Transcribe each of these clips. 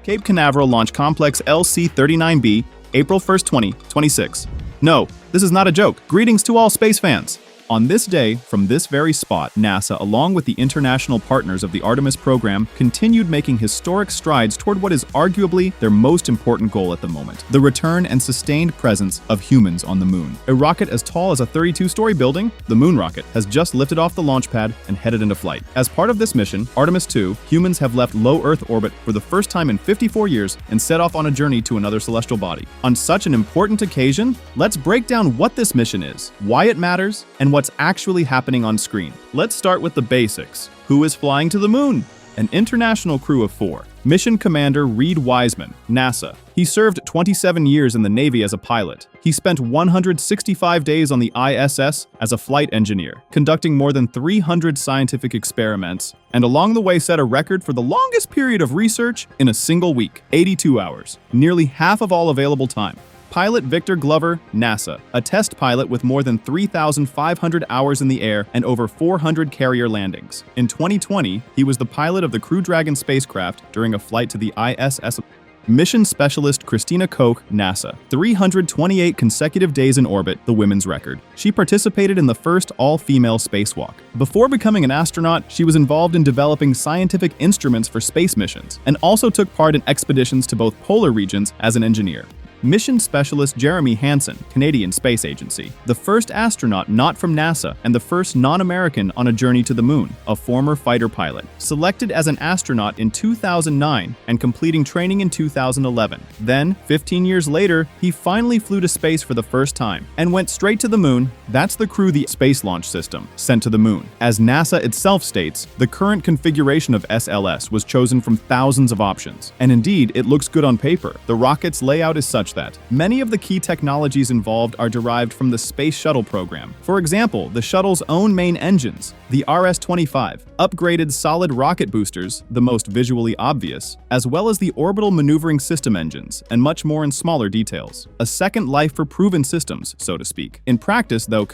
Cape Canaveral Launch Complex LC-39B, April 1st, 2026. No, this is not a joke. Greetings to all space fans. On this day, from this very spot, NASA, along with the international partners of the Artemis program, continued making historic strides toward what is arguably their most important goal at the moment: the return and sustained presence of humans on the moon. A rocket as tall as a 32-story building, the moon rocket, has just lifted off the launch pad and headed into flight. As part of this mission, Artemis II, humans have left low Earth orbit for the first time in 54 years and set off on a journey to another celestial body. On such an important occasion, let's break down what this mission is, why it matters, and what's actually happening on screen. Let's start with the basics. Who is flying to the moon? An international crew of 4. Mission Commander Reed Wiseman, NASA. He served 27 years in the Navy as a pilot. He spent 165 days on the ISS as a flight engineer, conducting more than 300 scientific experiments, and along the way set a record for the longest period of research in a single week, 82 hours, nearly half of all available time. Pilot Victor Glover, NASA, a test pilot with more than 3,500 hours in the air and over 400 carrier landings. In 2020, he was the pilot of the Crew Dragon spacecraft during a flight to the ISS. Mission Specialist Christina Koch, NASA. 328 consecutive days in orbit, the women's record. She participated in the first all-female spacewalk. Before becoming an astronaut, she was involved in developing scientific instruments for space missions and also took part in expeditions to both polar regions as an engineer. Mission Specialist Jeremy Hansen, Canadian Space Agency, the first astronaut not from NASA and the first non-American on a journey to the moon, a former fighter pilot. Selected as an astronaut in 2009 and completing training in 2011. Then, 15 years later, he finally flew to space for the first time and went straight to the moon. That's the crew the Space Launch System sent to the moon. As NASA itself states, the current configuration of SLS was chosen from thousands of options. And indeed, it looks good on paper. The rocket's layout is such that many of the key technologies involved are derived from the Space Shuttle program. For example, the shuttle's own main engines, the RS-25, upgraded solid rocket boosters, the most visually obvious, as well as the orbital maneuvering system engines, and much more in smaller details. A second life for proven systems, so to speak. In practice, though,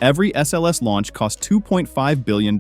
every SLS launch cost $2.5 billion.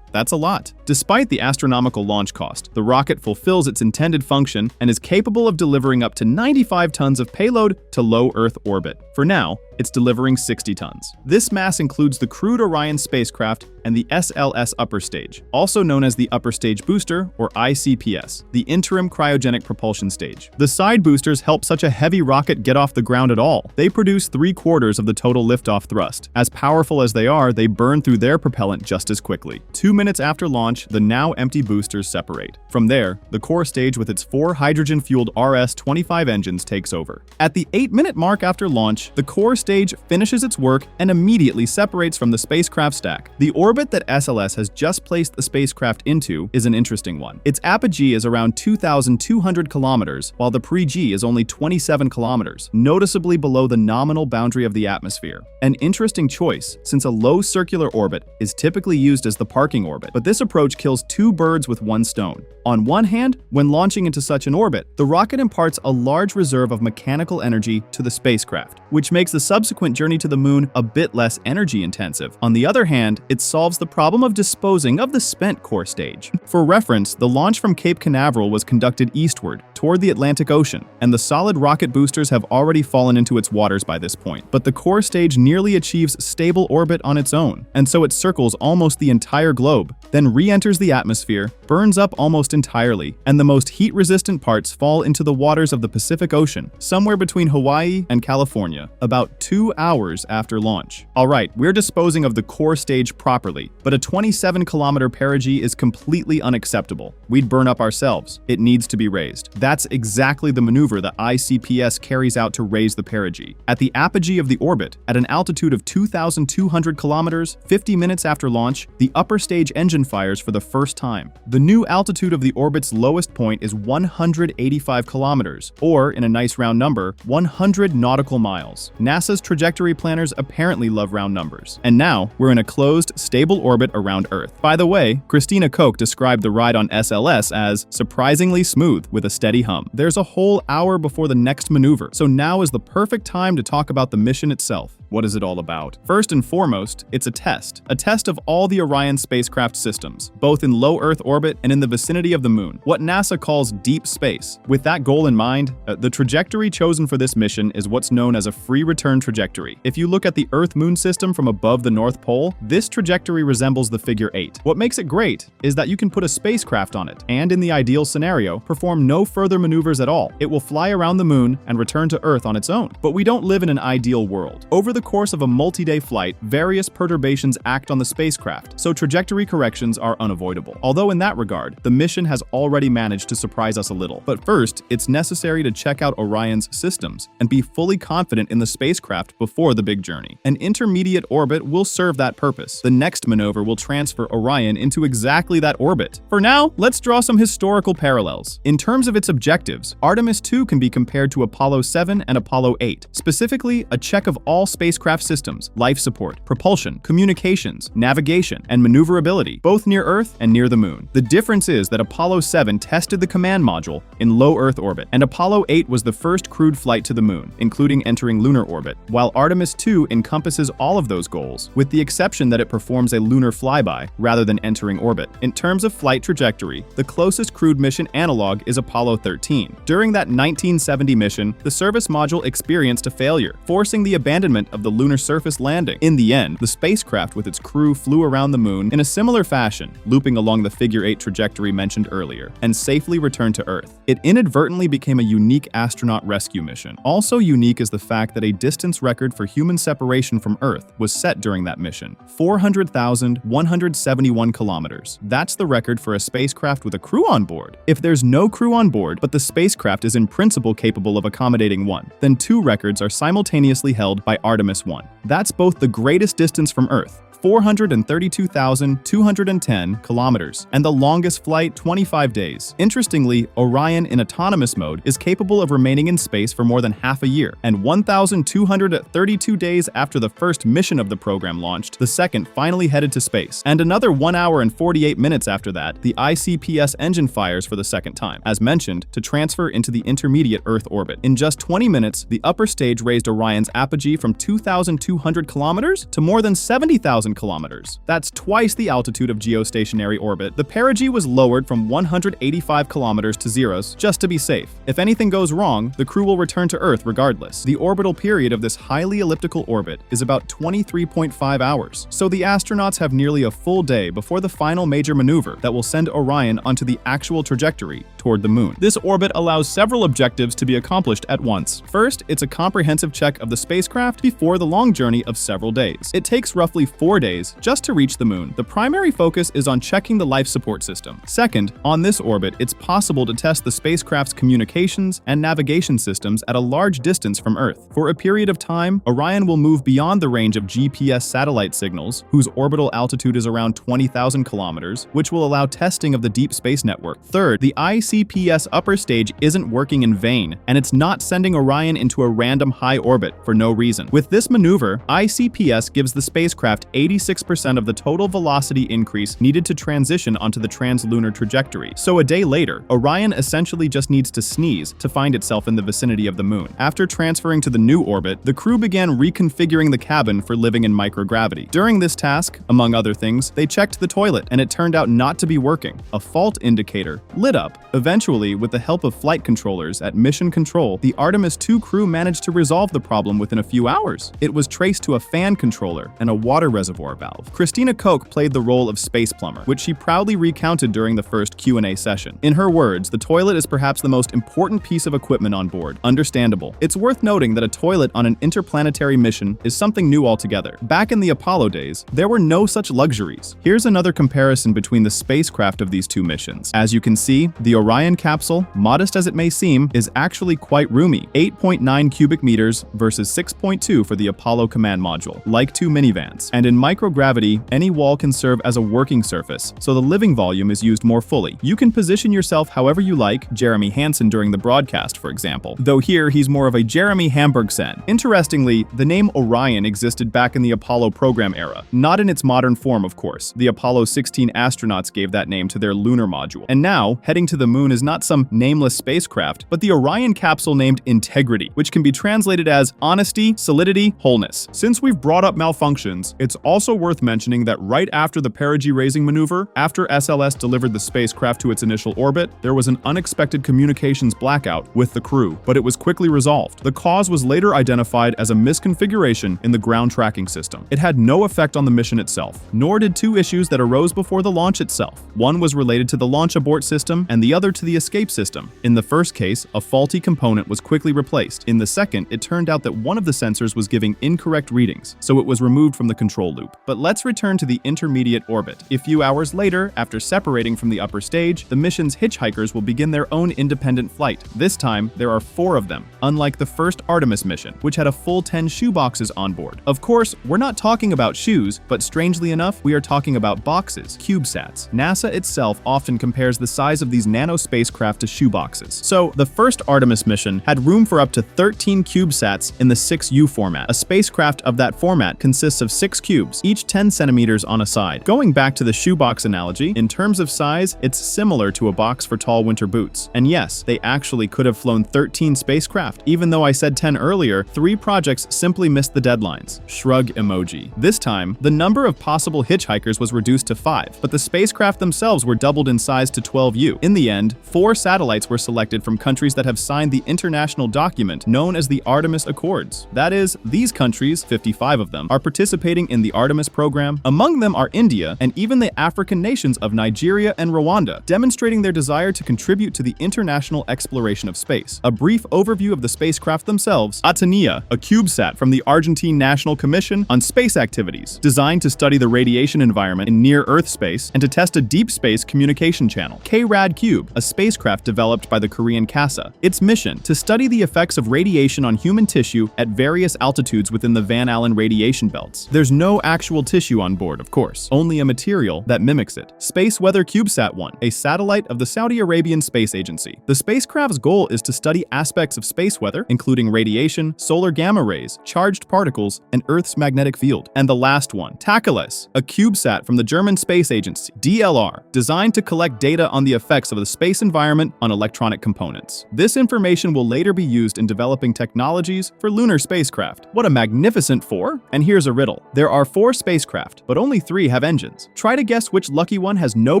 That's a lot. Despite the astronomical launch cost, the rocket fulfills its intended function and is capable of delivering up to 95 tons of payload to low Earth orbit. For now, it's delivering 60 tons. This mass includes the crewed Orion spacecraft and the SLS upper stage, also known as the upper stage booster, or ICPS, the interim cryogenic propulsion stage. The side boosters help such a heavy rocket get off the ground at all. They produce 3/4 of the total liftoff thrust. As powerful as they are, they burn through their propellant just as quickly. 2 minutes after launch, the now empty boosters separate. From there, the core stage with its 4 hydrogen-fueled RS-25 engines takes over. At the 8-minute mark after launch, the core stage finishes its work and immediately separates from the spacecraft stack. The orbit that SLS has just placed the spacecraft into is an interesting one. Its apogee is around 2,200 kilometers, while the perigee is only 27 kilometers, noticeably below the nominal boundary of the atmosphere. An interesting choice, since a low circular orbit is typically used as the parking orbit, but this approach kills 2 birds with 1 stone. On one hand, when launching into such an orbit, the rocket imparts a large reserve of mechanical energy to the spacecraft, which makes the subsequent journey to the moon a bit less energy intensive. On the other hand, it solves the problem of disposing of the spent core stage. For reference, the launch from Cape Canaveral was conducted eastward, toward the Atlantic Ocean, and the solid rocket boosters have already fallen into its waters by this point. But the core stage nearly achieves stable orbit on its own, and so it circles almost the entire globe, then re-enters the atmosphere, burns up almost entirely, and the most heat-resistant parts fall into the waters of the Pacific Ocean, somewhere between Hawaii and California, about 2 hours after launch. Alright, we're disposing of the core stage properly, but a 27-kilometer perigee is completely unacceptable. We'd burn up ourselves. It needs to be raised. That's exactly the maneuver the ICPS carries out to raise the perigee. At the apogee of the orbit, at an altitude of 2,200 kilometers, 50 minutes after launch, the upper stage engine fires for the first time. The new altitude of the orbit's lowest point is 185 kilometers, or, in a nice round number, 100 nautical miles. NASA's trajectory planners apparently love round numbers. And now, we're in a closed, stable orbit around Earth. By the way, Christina Koch described the ride on SLS as surprisingly smooth with a steady hum. There's a whole hour before the next maneuver, so now is the perfect time to talk about the mission itself. What is it all about? First and foremost, it's a test of all the Orion spacecraft systems, both in low Earth orbit and in the vicinity of the moon, what NASA calls deep space. With that goal in mind, the trajectory chosen for this mission is what's known as a free return trajectory. If you look at the Earth-Moon system from above the North Pole, this trajectory resembles the figure 8. What makes it great is that you can put a spacecraft on it, and in the ideal scenario, perform no further maneuvers at all. It will fly around the moon and return to Earth on its own. But we don't live in an ideal world. Over the course of a multi-day flight, various perturbations act on the spacecraft, so trajectory corrections are unavoidable. Although in that regard, the mission has already managed to surprise us a little. But first, it's necessary to check out Orion's systems and be fully confident in the spacecraft before the big journey. An intermediate orbit will serve that purpose. The next maneuver will transfer Orion into exactly that orbit. For now, let's draw some historical parallels. In terms of its objectives, Artemis II can be compared to Apollo 7 and Apollo 8, specifically a check of all spacecraft systems, life support, propulsion, communications, navigation, and maneuverability, both near Earth and near the moon. The difference is that Apollo 7 tested the command module in low Earth orbit, and Apollo 8 was the first crewed flight to the moon, including entering lunar orbit, while Artemis II encompasses all of those goals, with the exception that it performs a lunar flyby rather than entering orbit. In terms of flight trajectory, the closest crewed mission analog is Apollo 13. During that 1970 mission, the service module experienced a failure, forcing the abandonment of the lunar surface landing. In the end, the spacecraft with its crew flew around the moon in a similar fashion, looping along the figure 8 trajectory mentioned earlier, and safely returned to Earth. It inadvertently became a unique astronaut rescue mission. Also unique is the fact that a distance record for human separation from Earth was set during that mission: 400,171 kilometers. That's the record for a spacecraft with a crew on board. If there's no crew on board, but the spacecraft is in principle capable of accommodating one, then two records are simultaneously held by Artemis I. That's both the greatest distance from Earth, 432,210 kilometers, and the longest flight, 25 days. Interestingly, Orion in autonomous mode is capable of remaining in space for more than half a year, and 1,232 days after the first mission of the program launched, the second finally headed to space. And another 1 hour and 48 minutes after that, the ICPS engine fires for the second time, as mentioned, to transfer into the intermediate Earth orbit. In just 20 minutes, the upper stage raised Orion's apogee from 2,200 kilometers to more than 70,000 kilometers. That's twice the altitude of geostationary orbit. The perigee was lowered from 185 kilometers to zeros just to be safe. If anything goes wrong, the crew will return to Earth regardless. The orbital period of this highly elliptical orbit is about 23.5 hours, so the astronauts have nearly a full day before the final major maneuver that will send Orion onto the actual trajectory toward the moon. This orbit allows several objectives to be accomplished at once. First, it's a comprehensive check of the spacecraft before the long journey of several days. It takes roughly 4 days just to reach the moon. The primary focus is on checking the life support system. Second, on this orbit, it's possible to test the spacecraft's communications and navigation systems at a large distance from Earth. For a period of time, Orion will move beyond the range of GPS satellite signals, whose orbital altitude is around 20,000 kilometers, which will allow testing of the deep space network. Third, the ICPS upper stage isn't working in vain, and it's not sending Orion into a random high orbit for no reason. With this maneuver, ICPS gives the spacecraft 86% of the total velocity increase needed to transition onto the translunar trajectory. So a day later, Orion essentially just needs to sneeze to find itself in the vicinity of the moon. After transferring to the new orbit, the crew began reconfiguring the cabin for living in microgravity. During this task, among other things, they checked the toilet, and it turned out not to be working. A fault indicator lit up. Eventually, with the help of flight controllers at Mission Control, the Artemis II crew managed to resolve the problem within a few hours. It was traced to a fan controller and a water reservoir valve. Christina Koch played the role of space plumber, which she proudly recounted during the first Q&A session. In her words, the toilet is perhaps the most important piece of equipment on board. Understandable. It's worth noting that a toilet on an interplanetary mission is something new altogether. Back in the Apollo days, there were no such luxuries. Here's another comparison between the spacecraft of these two missions. As you can see, the Orion capsule, modest as it may seem, is actually quite roomy, 8.9 cubic meters versus 6.2 for the Apollo command module, like two minivans. And in microgravity, any wall can serve as a working surface, so the living volume is used more fully. You can position yourself however you like, Jeremy Hansen during the broadcast, for example, though here he's more of a Jeremy Hamburgsen. Interestingly, the name Orion existed back in the Apollo program era, not in its modern form, of course. The Apollo 16 astronauts gave that name to their lunar module, and now, heading to the moon moon is not some nameless spacecraft, but the Orion capsule named Integrity, which can be translated as honesty, solidity, wholeness. Since we've brought up malfunctions, it's also worth mentioning that right after the perigee-raising maneuver, after SLS delivered the spacecraft to its initial orbit, there was an unexpected communications blackout with the crew, but it was quickly resolved. The cause was later identified as a misconfiguration in the ground tracking system. It had no effect on the mission itself, nor did two issues that arose before the launch itself. One was related to the launch abort system and the other to the escape system. In the first case, a faulty component was quickly replaced. In the second, it turned out that one of the sensors was giving incorrect readings, so it was removed from the control loop. But let's return to the intermediate orbit. A few hours later, after separating from the upper stage, the mission's hitchhikers will begin their own independent flight. This time, there are 4 of them, unlike the first Artemis mission, which had a full 10 shoeboxes on board. Of course, we're not talking about shoes, but strangely enough, we are talking about boxes, CubeSats. NASA itself often compares the size of these nano spacecraft to shoeboxes. So, the first Artemis mission had room for up to 13 CubeSats in the 6U format. A spacecraft of that format consists of 6 cubes, each 10 centimeters on a side. Going back to the shoebox analogy, in terms of size, it's similar to a box for tall winter boots. And yes, they actually could have flown 13 spacecraft. Even though I said 10 earlier, 3 projects simply missed the deadlines. Shrug emoji. This time, the number of possible hitchhikers was reduced to 5, but the spacecraft themselves were doubled in size to 12U. In the end, 4 satellites were selected from countries that have signed the international document known as the Artemis Accords. That is, these countries, 55 of them, are participating in the Artemis program. Among them are India and even the African nations of Nigeria and Rwanda, demonstrating their desire to contribute to the international exploration of space. A brief overview of the spacecraft themselves: Atenea, a CubeSat from the Argentine National Commission on Space Activities, designed to study the radiation environment in near-Earth space and to test a deep space communication channel. KRAD Cube, a spacecraft developed by the Korean CASA. Its mission: to study the effects of radiation on human tissue at various altitudes within the Van Allen radiation belts. There's no actual tissue on board, of course, only a material that mimics it. Space Weather CubeSat 1, a satellite of the Saudi Arabian Space Agency. The spacecraft's goal is to study aspects of space weather, including radiation, solar gamma rays, charged particles, and Earth's magnetic field. And the last one, Tacheles, a CubeSat from the German Space Agency, DLR, designed to collect data on the effects of the space environment on electronic components. This information will later be used in developing technologies for lunar spacecraft. What a magnificent 4! And here's a riddle. There are 4 spacecraft, but only 3 have engines. Try to guess which lucky one has no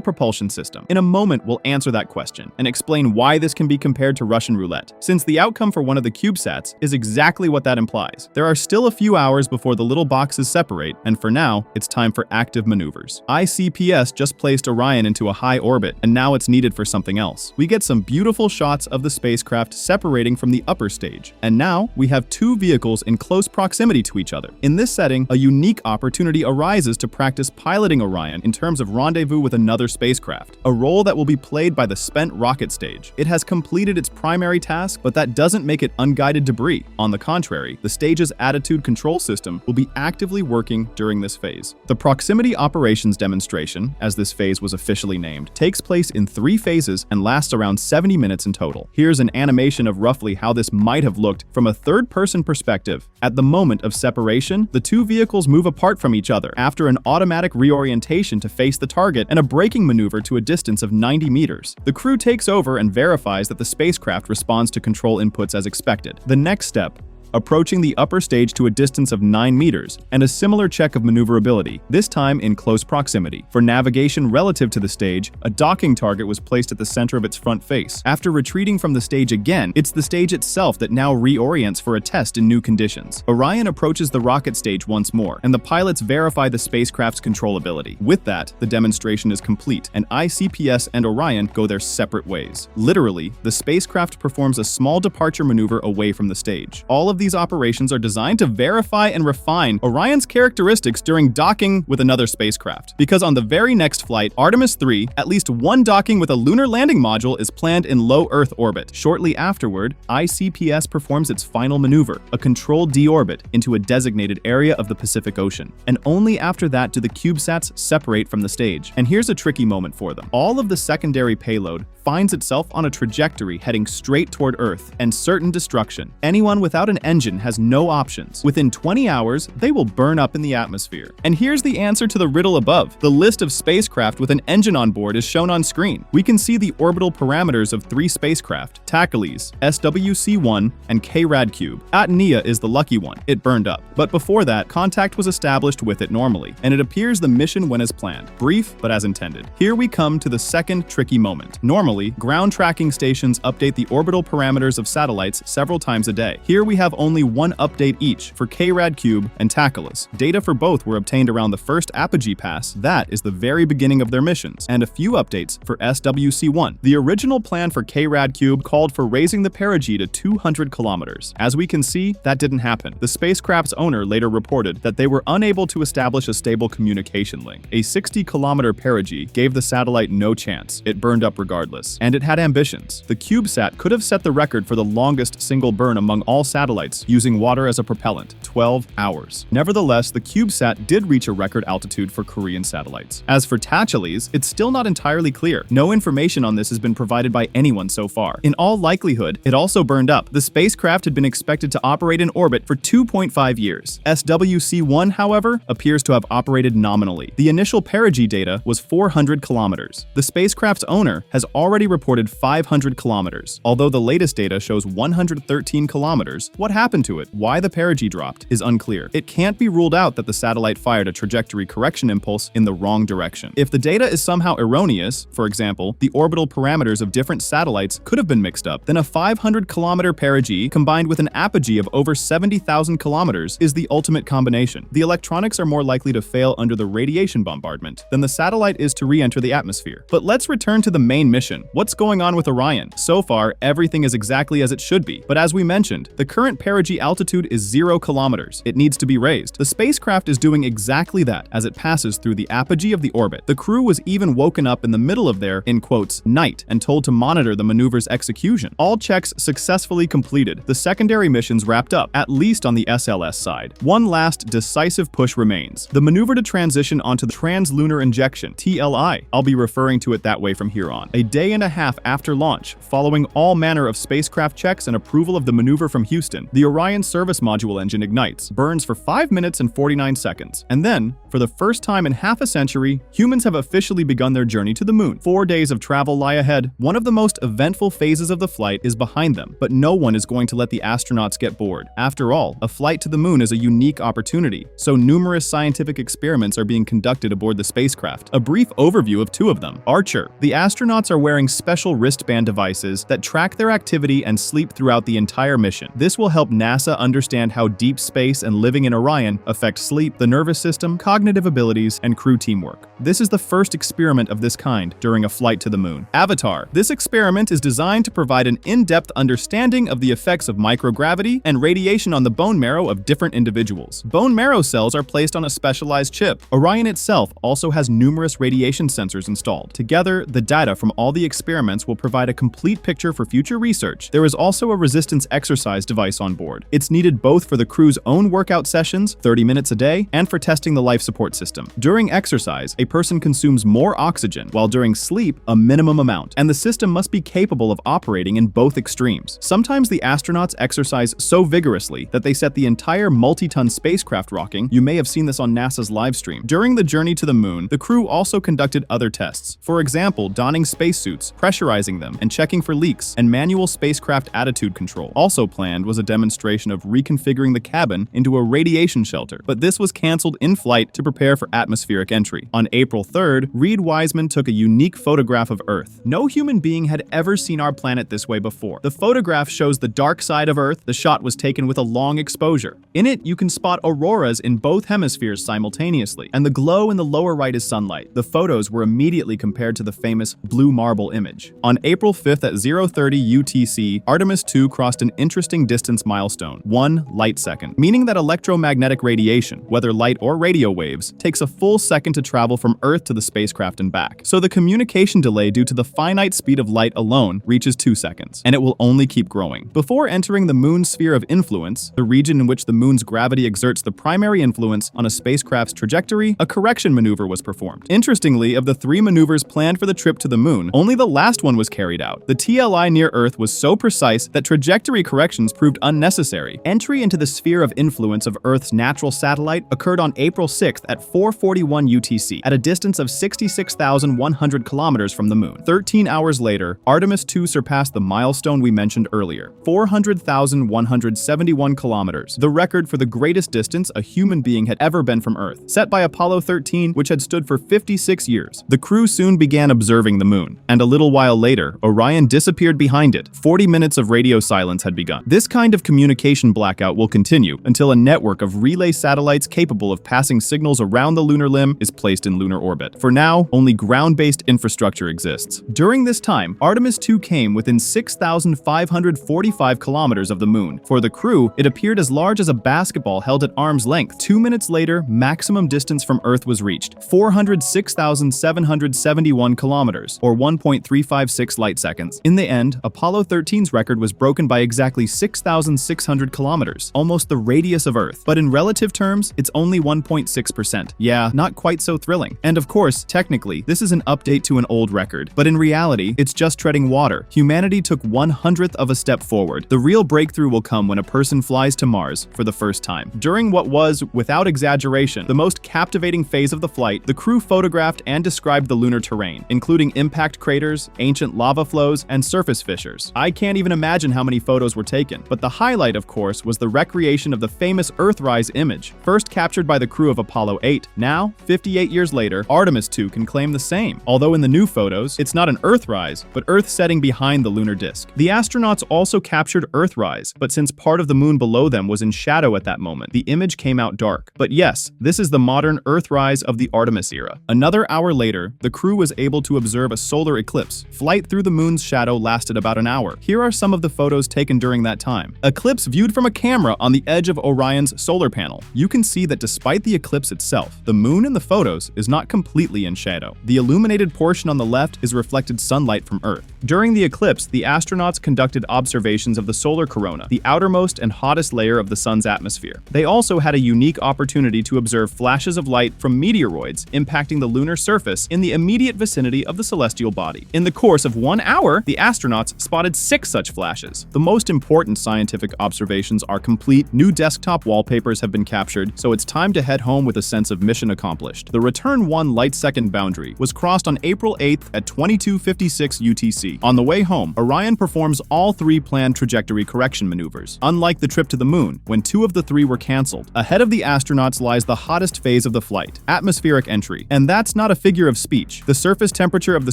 propulsion system. In a moment, we'll answer that question and explain why this can be compared to Russian roulette, since the outcome for one of the CubeSats is exactly what that implies. There are still a few hours before the little boxes separate, and for now, it's time for active maneuvers. ICPS just placed Orion into a high orbit, and now it's needed for something else. We get some beautiful shots of the spacecraft separating from the upper stage, and now we have 2 vehicles in close proximity to each other. In this setting, a unique opportunity arises to practice piloting Orion in terms of rendezvous with another spacecraft, a role that will be played by the spent rocket stage. It has completed its primary task, but that doesn't make it unguided debris. On the contrary, the stage's attitude control system will be actively working during this phase. The proximity operations demonstration, as this phase was officially named, takes place in 3 phases and lasts around 70 minutes in total. Here's an animation of roughly how this might have looked from a third-person perspective. At the moment of separation, the 2 vehicles move apart from each other after an automatic reorientation to face the target and a braking maneuver to a distance of 90 meters. The crew takes over and verifies that the spacecraft responds to control inputs as expected. The next step: approaching the upper stage to a distance of 9 meters, and a similar check of maneuverability, this time in close proximity. For navigation relative to the stage, a docking target was placed at the center of its front face. After retreating from the stage again, it's the stage itself that now reorients for a test in new conditions. Orion approaches the rocket stage once more, and the pilots verify the spacecraft's controllability. With that, the demonstration is complete, and ICPS and Orion go their separate ways. Literally, the spacecraft performs a small departure maneuver away from the stage. All of these operations are designed to verify and refine Orion's characteristics during docking with another spacecraft. Because on the very next flight, Artemis II, at least one docking with a lunar landing module is planned in low Earth orbit. Shortly afterward, ICPS performs its final maneuver, a controlled deorbit into a designated area of the Pacific Ocean. And only after that do the CubeSats separate from the stage. And here's a tricky moment for them. All of the secondary payload finds itself on a trajectory heading straight toward Earth and certain destruction. Anyone without an engine engine has no options. Within 20 hours, they will burn up in the atmosphere. And here's the answer to the riddle above. The list of spacecraft with an engine on board is shown on screen. We can see the orbital parameters of 3 spacecraft: Tacheles, SWC-1, and K-Radcube. Atnea is the lucky one. It burned up. But before that, contact was established with it normally, and it appears the mission went as planned. Brief, but as intended. Here we come to the second tricky moment. Normally, ground tracking stations update the orbital parameters of satellites several times a day. Here we have only one update each for K-Radcube and Tacheles. Data for both were obtained around the first apogee pass, that is the very beginning of their missions, and a few updates for SWC-1. The original plan for K-Radcube called for raising the perigee to 200 kilometers. As we can see, that didn't happen. The spacecraft's owner later reported that they were unable to establish a stable communication link. A 60-kilometer perigee gave the satellite no chance. It burned up regardless. And it had ambitions. The CubeSat could have set the record for the longest single burn among all satellites using water as a propellant, 12 hours. Nevertheless, the CubeSat did reach a record altitude for Korean satellites. As for Tacheles, it's still not entirely clear. No information on this has been provided by anyone so far. In all likelihood, it also burned up. The spacecraft had been expected to operate in orbit for 2.5 years. SWC-1, however, appears to have operated nominally. The initial perigee data was 400 kilometers. The spacecraft's owner has already reported 500 kilometers. Although the latest data shows 113 kilometers, what happened to it, why the perigee dropped, is unclear. It can't be ruled out that the satellite fired a trajectory correction impulse in the wrong direction. If the data is somehow erroneous, for example, the orbital parameters of different satellites could have been mixed up, then a 500-kilometer perigee combined with an apogee of over 70,000 kilometers is the ultimate combination. The electronics are more likely to fail under the radiation bombardment than the satellite is to re-enter the atmosphere. But let's return to the main mission. What's going on with Orion? So far, everything is exactly as it should be. But as we mentioned, the current perigee altitude is 0 kilometers. It needs to be raised. The spacecraft is doing exactly that as it passes through the apogee of the orbit. The crew was even woken up in the middle of their, in quotes, night and told to monitor the maneuver's execution. All checks successfully completed. The secondary missions wrapped up, at least on the SLS side. One last decisive push remains: the maneuver to transition onto the Trans-Lunar Injection, TLI. I'll be referring to it that way from here on. A day and a half after launch, following all manner of spacecraft checks and approval of the maneuver from Houston, the Orion service module engine ignites, burns for 5 minutes and 49 seconds, and then, for the first time in half a century, humans have officially begun their journey to the moon. 4 days of travel lie ahead. One of the most eventful phases of the flight is behind them, but no one is going to let the astronauts get bored. After all, a flight to the moon is a unique opportunity, so numerous scientific experiments are being conducted aboard the spacecraft. A brief overview of 2 of them. Archer. The astronauts are wearing special wristband devices that track their activity and sleep throughout the entire mission. This will help NASA understand how deep space and living in Orion affect sleep, the nervous system, cognitive abilities, and crew teamwork. This is the first experiment of this kind during a flight to the moon. Avatar. This experiment is designed to provide an in-depth understanding of the effects of microgravity and radiation on the bone marrow of different individuals. Bone marrow cells are placed on a specialized chip. Orion itself also has numerous radiation sensors installed. Together, the data from all the experiments will provide a complete picture for future research. There is also a resistance exercise device on board. It's needed both for the crew's own workout sessions, 30 minutes a day, and for testing the life support system. During exercise, a person consumes more oxygen, while during sleep, a minimum amount, and the system must be capable of operating in both extremes. Sometimes the astronauts exercise so vigorously that they set the entire multi-ton spacecraft rocking. You may have seen this on NASA's live stream. During the journey to the moon, the crew also conducted other tests. For example, donning spacesuits, pressurizing them, and checking for leaks, and manual spacecraft attitude control. Also planned was a demonstration of reconfiguring the cabin into a radiation shelter, but this was canceled in flight to prepare for atmospheric entry. On April 3rd, Reid Wiseman took a unique photograph of Earth. No human being had ever seen our planet this way before. The photograph shows the dark side of Earth. The shot was taken with a long exposure. In it, you can spot auroras in both hemispheres simultaneously, and the glow in the lower right is sunlight. The photos were immediately compared to the famous blue marble image. On April 5th at 0:30 UTC, Artemis II crossed an interesting distance milestone, 1 light second, meaning that electromagnetic radiation, whether light or radio waves, takes a full second to travel from Earth to the spacecraft and back. So the communication delay due to the finite speed of light alone reaches 2 seconds, and it will only keep growing. Before entering the moon's sphere of influence, the region in which the moon's gravity exerts the primary influence on a spacecraft's trajectory, a correction maneuver was performed. Interestingly, of the 3 maneuvers planned for the trip to the moon, only the last one was carried out. The TLI near Earth was so precise that trajectory corrections proved unnecessary necessary. Entry into the sphere of influence of Earth's natural satellite occurred on April 6th at 4:41 UTC, at a distance of 66,100 kilometers from the moon. 13 hours later, Artemis II surpassed the milestone we mentioned earlier, 400,171 kilometers, the record for the greatest distance a human being had ever been from Earth, set by Apollo 13, which had stood for 56 years. The crew soon began observing the moon, and a little while later, Orion disappeared behind it. 40 minutes of radio silence had begun. This kind of communication blackout will continue until a network of relay satellites capable of passing signals around the lunar limb is placed in lunar orbit. For now, only ground-based infrastructure exists. During this time, Artemis II came within 6,545 kilometers of the moon. For the crew, it appeared as large as a basketball held at arm's length. 2 minutes later, maximum distance from Earth was reached, 406,771 kilometers, or 1.356 light seconds. In the end, Apollo 13's record was broken by exactly 6,600 kilometers, almost the radius of Earth. But in relative terms, it's only 1.6%. Yeah, not quite so thrilling. And of course, technically, this is an update to an old record. But in reality, it's just treading water. Humanity took 1/100th of a step forward. The real breakthrough will come when a person flies to Mars for the first time. During what was, without exaggeration, the most captivating phase of the flight, the crew photographed and described the lunar terrain, including impact craters, ancient lava flows, and surface fissures. I can't even imagine how many photos were taken, but the highlight, of course, was the recreation of the famous Earthrise image, first captured by the crew of Apollo 8. Now, 58 years later, Artemis II can claim the same. Although in the new photos, it's not an Earthrise, but Earth setting behind the lunar disk. The astronauts also captured Earthrise, but since part of the moon below them was in shadow at that moment, the image came out dark. But yes, this is the modern Earthrise of the Artemis era. Another hour later, the crew was able to observe a solar eclipse. Flight through the moon's shadow lasted about an hour. Here are some of the photos taken during that time. Eclipse viewed from a camera on the edge of Orion's solar panel. You can see that despite the eclipse itself, the moon in the photos is not completely in shadow. The illuminated portion on the left is reflected sunlight from Earth. During the eclipse, the astronauts conducted observations of the solar corona, the outermost and hottest layer of the sun's atmosphere. They also had a unique opportunity to observe flashes of light from meteoroids impacting the lunar surface in the immediate vicinity of the celestial body. In the course of 1 hour, the astronauts spotted 6 such flashes. The most important scientific observations are complete, new desktop wallpapers have been captured, so it's time to head home with a sense of mission accomplished. The return 1 light-second boundary was crossed on April 8th at 22:56 UTC. On the way home, Orion performs all 3 planned trajectory correction maneuvers, unlike the trip to the moon, when 2 of the 3 were cancelled. Ahead of the astronauts lies the hottest phase of the flight, atmospheric entry. And that's not a figure of speech. The surface temperature of the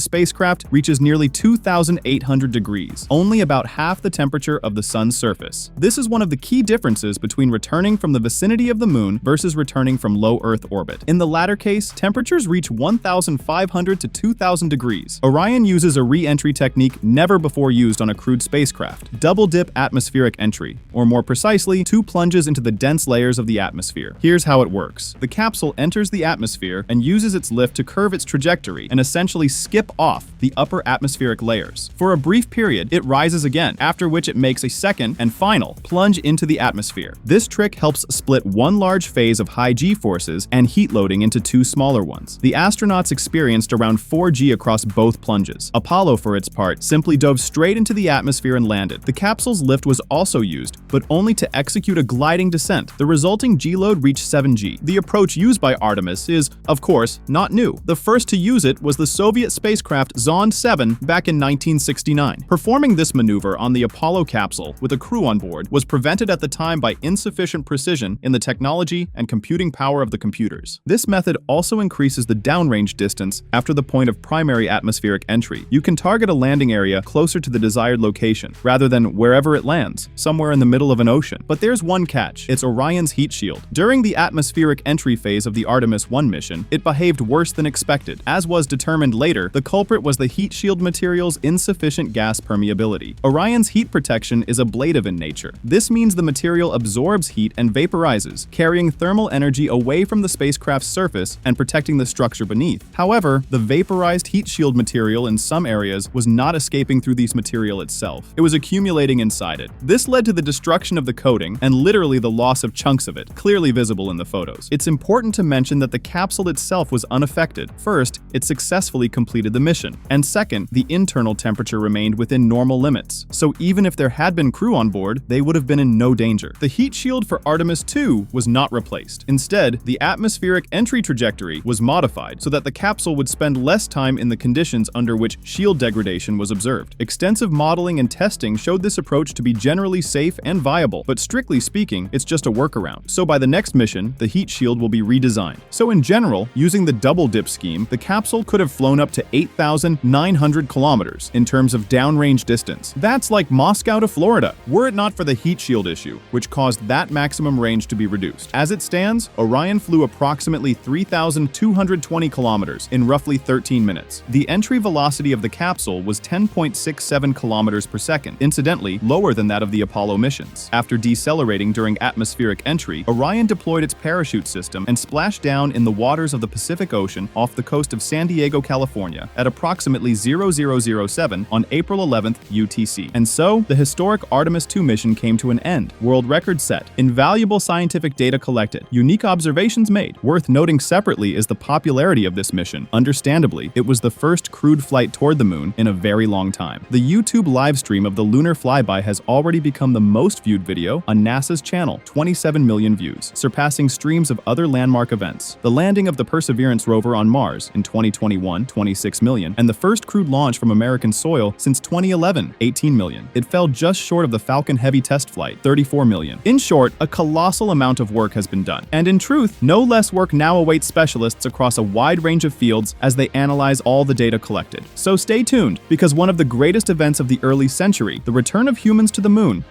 spacecraft reaches nearly 2,800 degrees, only about half the temperature of the sun's surface. This is one of the key differences between returning from the vicinity of the moon versus returning from low Earth orbit. In the latter case, temperatures reach 1,500 to 2,000 degrees. Orion uses a re-entry technique never before used on a crewed spacecraft, double-dip atmospheric entry, or more precisely, 2 plunges into the dense layers of the atmosphere. Here's how it works. The capsule enters the atmosphere and uses its lift to curve its trajectory and essentially skip off the upper atmospheric layers. For a brief period, it rises again, after which it makes a second and final plunge into the atmosphere. This trick helps split one large phase of high G forces and heat loading into 2 smaller ones. The astronauts experienced around 4 G across both plunges. Apollo, for its part, simply dove straight into the atmosphere and landed. The capsule's lift was also used, but only to execute a gliding descent. The resulting G load reached 7 G. The approach used by Artemis is, of course, not new. The first to use it was the Soviet spacecraft Zond 7 back in 1969. Performing this maneuver on the Apollo capsule with a crew on board was prevented at the time by insufficient precision in the technology and computing power of the computers. This method also increases the downrange distance after the point of primary atmospheric entry. You can target a landing area closer to the desired location, rather than wherever it lands, somewhere in the middle of an ocean. But there's one catch. It's Orion's heat shield. During the atmospheric entry phase of the Artemis I mission, it behaved worse than expected. As was determined later, the culprit was the heat shield material's insufficient gas permeability. Orion's heat protection is ablative in nature. This means the material absorbs heat and vaporizes, carrying thermal energy away from the spacecraft's surface and protecting the structure beneath. However, the vaporized heat shield material in some areas was not escaping through the material itself. It was accumulating inside it. This led to the destruction of the coating and literally the loss of chunks of it, clearly visible in the photos. It's important to mention that the capsule itself was unaffected. First, it successfully completed the mission, and second, the internal temperature remained within normal limits. So even if there had been crew on board, aboard, they would have been in no danger. The heat shield for Artemis II was not replaced. Instead, the atmospheric entry trajectory was modified so that the capsule would spend less time in the conditions under which shield degradation was observed. Extensive modeling and testing showed this approach to be generally safe and viable, but strictly speaking, it's just a workaround. So by the next mission, the heat shield will be redesigned. So in general, using the double dip scheme, the capsule could have flown up to 8,900 kilometers in terms of downrange distance. That's like Moscow to Florida, were it not for the heat shield issue, which caused that maximum range to be reduced. As it stands, Orion flew approximately 3,220 kilometers in roughly 13 minutes. The entry velocity of the capsule was 10.67 kilometers per second, incidentally lower than that of the Apollo missions. After decelerating during atmospheric entry, Orion deployed its parachute system and splashed down in the waters of the Pacific Ocean off the coast of San Diego, California, at approximately 0007 on April 11th UTC. And so, the historic Artemis II mission came to an end. World record set, invaluable scientific data collected, unique observations made. Worth noting separately is the popularity of this mission. Understandably, it was the first crewed flight toward the moon in a very long time. The YouTube livestream of the Lunar Flyby has already become the most viewed video on NASA's channel, 27 million views, surpassing streams of other landmark events. The landing of the Perseverance rover on Mars in 2021, 26 million, and the first crewed launch from American soil since 2011, 18 million. It fell just short of the Falcon Heavy test flight, 34 million. In short, a colossal amount of work has been done. And in truth, no less work now awaits specialists across a wide range of fields as they analyze all the data collected. So stay tuned, because one of the greatest events of the early century, the return of humans to the moon,